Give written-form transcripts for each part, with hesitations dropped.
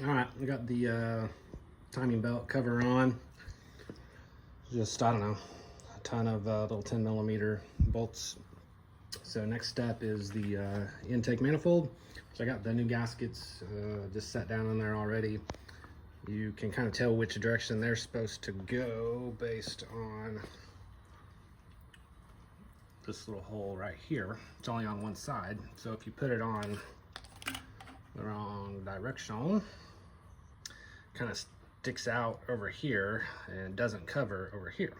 All right, we got the timing belt cover on. Just, I don't know, a ton of little 10mm bolts. So next step is the intake manifold. So I got the new gaskets just set down in there already. You can kind of tell which direction they're supposed to go based on this little hole right here. It's only on one side, so if you put it on the wrong direction, kind of sticks out over here and doesn't cover over here.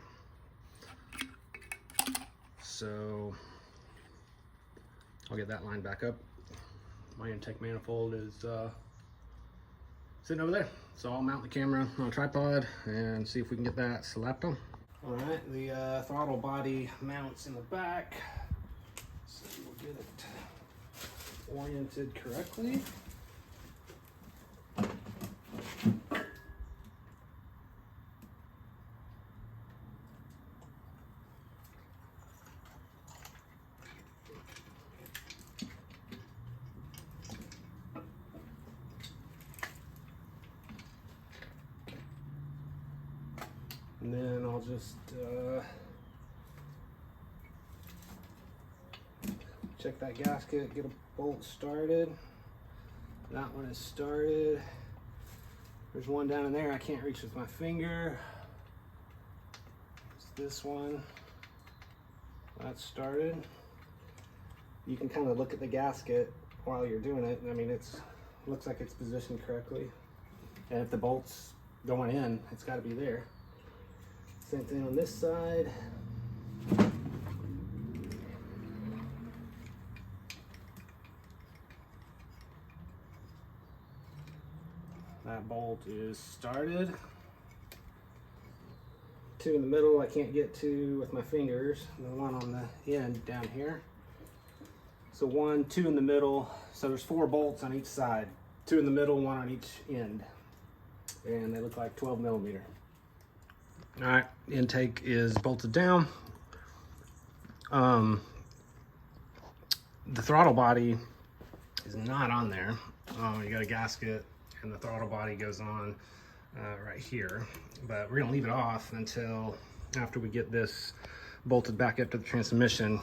So I'll get that line back up. My intake manifold is sitting over there. So I'll mount the camera on a tripod and see if we can get that slapped on. All right, the throttle body mounts in the back. So we'll get it oriented correctly. And then I'll just check that gasket, get a bolt started. That one is started. There's one down in there I can't reach with my finger. It's this one. That's started. You can kind of look at the gasket while you're doing it. I mean, looks like it's positioned correctly. And if the bolt's going in, it's got to be there. Same thing on this side. That bolt is started. Two in the middle I can't get to with my fingers. And the one on the end down here. So 1, 2 in the middle. So there's 4 bolts on each side. 2 in the middle, 1 on each end. And they look like 12mm. All right, intake is bolted down. The throttle body is not on there. You got a gasket and the throttle body goes on right here, but we're gonna leave it off until after we get this bolted back up to the transmission,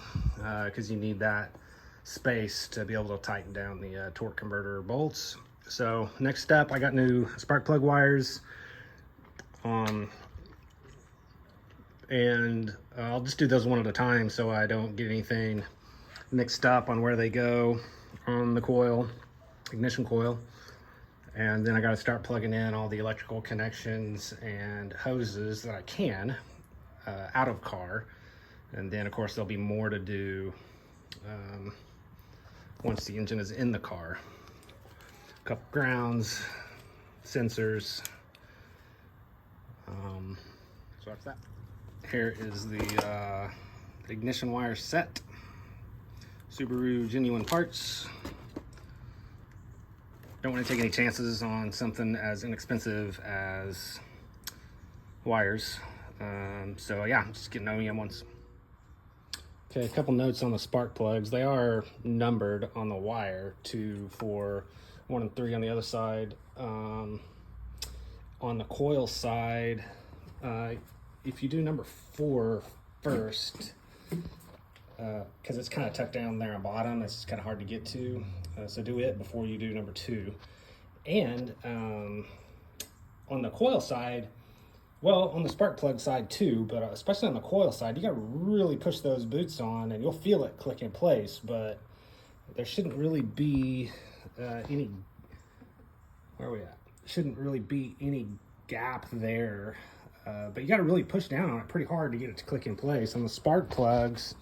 because you need that space to be able to tighten down the torque converter bolts. So next step, I got new spark plug wires. And I'll just do those one at a time so I don't get anything mixed up on where they go on the coil, ignition coil. And then I got to start plugging in all the electrical connections and hoses that I can out of car. And then of course there'll be more to do once the engine is in the car. A couple grounds, sensors. So that's that. Here is the ignition wire set. Subaru genuine parts. Don't want to take any chances on something as inexpensive as wires. So yeah, just getting OEM ones. Okay, a couple notes on the spark plugs. They are numbered on the wire, 2, 4, 1 and 3 on the other side. On the coil side, if you do number 4 first, because it's kind of tucked down there on bottom, it's kind of hard to get to. So do it before you do number 2. And on the coil side, well, on the spark plug side too, but especially on the coil side, you got to really push those boots on and you'll feel it click in place, but there shouldn't really be any, where are we at? Shouldn't really be any gap there. But you got to really push down on it pretty hard to get it to click in place. On the spark plugs,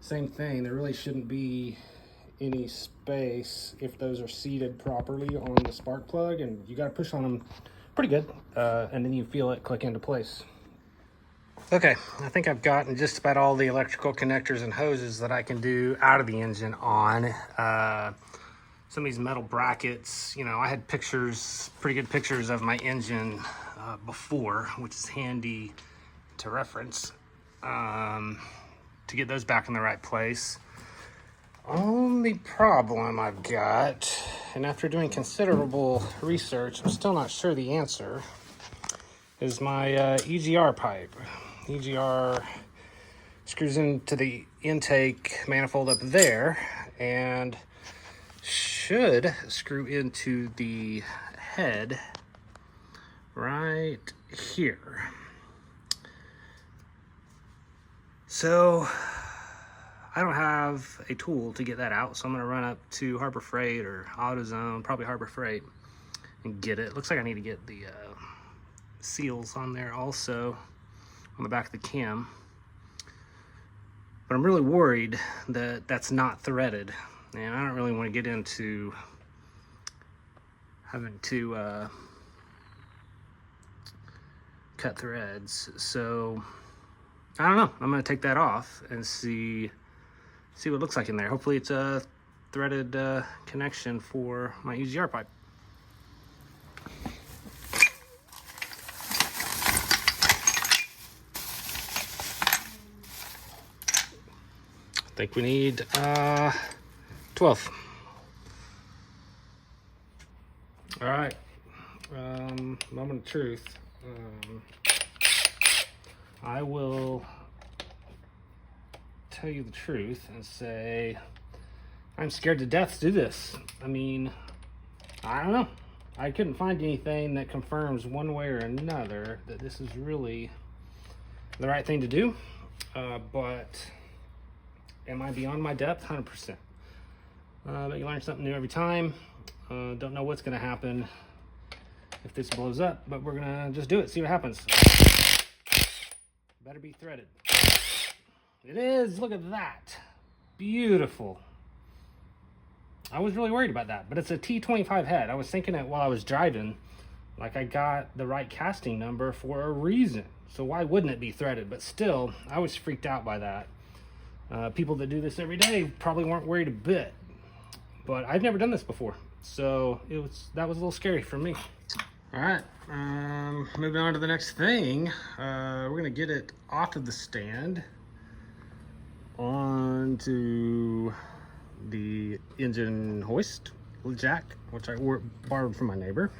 same thing. There really shouldn't be any space if those are seated properly on the spark plug, and you got to push on them pretty good, and then you feel it click into place. Okay, I think I've gotten just about all the electrical connectors and hoses that I can do out of the engine on. Some of these metal brackets, you know, I had pictures, pretty good pictures of my engine before, which is handy to reference to get those back in the right place. Only problem I've got, and after doing considerable research, I'm still not sure the answer, is my EGR pipe. EGR screws into the intake manifold up there and should screw into the head right here. So I don't have a tool to get that out, so I'm gonna run up to Harbor Freight or AutoZone, probably Harbor Freight, and get it. Looks like I need to get the seals on there also on the back of the cam. But I'm really worried that that's not threaded, and I don't really want to get into having to cut threads. So I don't know. I'm gonna take that off and see what it looks like in there. Hopefully it's a threaded connection for my EGR pipe. I think we need 12. All right, moment of truth. I will tell you the truth and say I'm scared to death to do this. I mean, I don't know. I couldn't find anything that confirms one way or another that this is really the right thing to do, but am I beyond my depth? 100%. But you learn something new every time. Don't know what's gonna happen if this blows up, but we're gonna just do it, see what happens. Better be threaded. It is, look at that. Beautiful. I was really worried about that, but it's a T25 head. I was thinking it while I was driving, like I got the right casting number for a reason. So why wouldn't it be threaded? But still, I was freaked out by that. People that do this every day probably weren't worried a bit, but I've never done this before. So that was a little scary for me. All right, moving on to the next thing. We're gonna get it off of the stand onto the engine hoist jack, which I borrowed from my neighbor.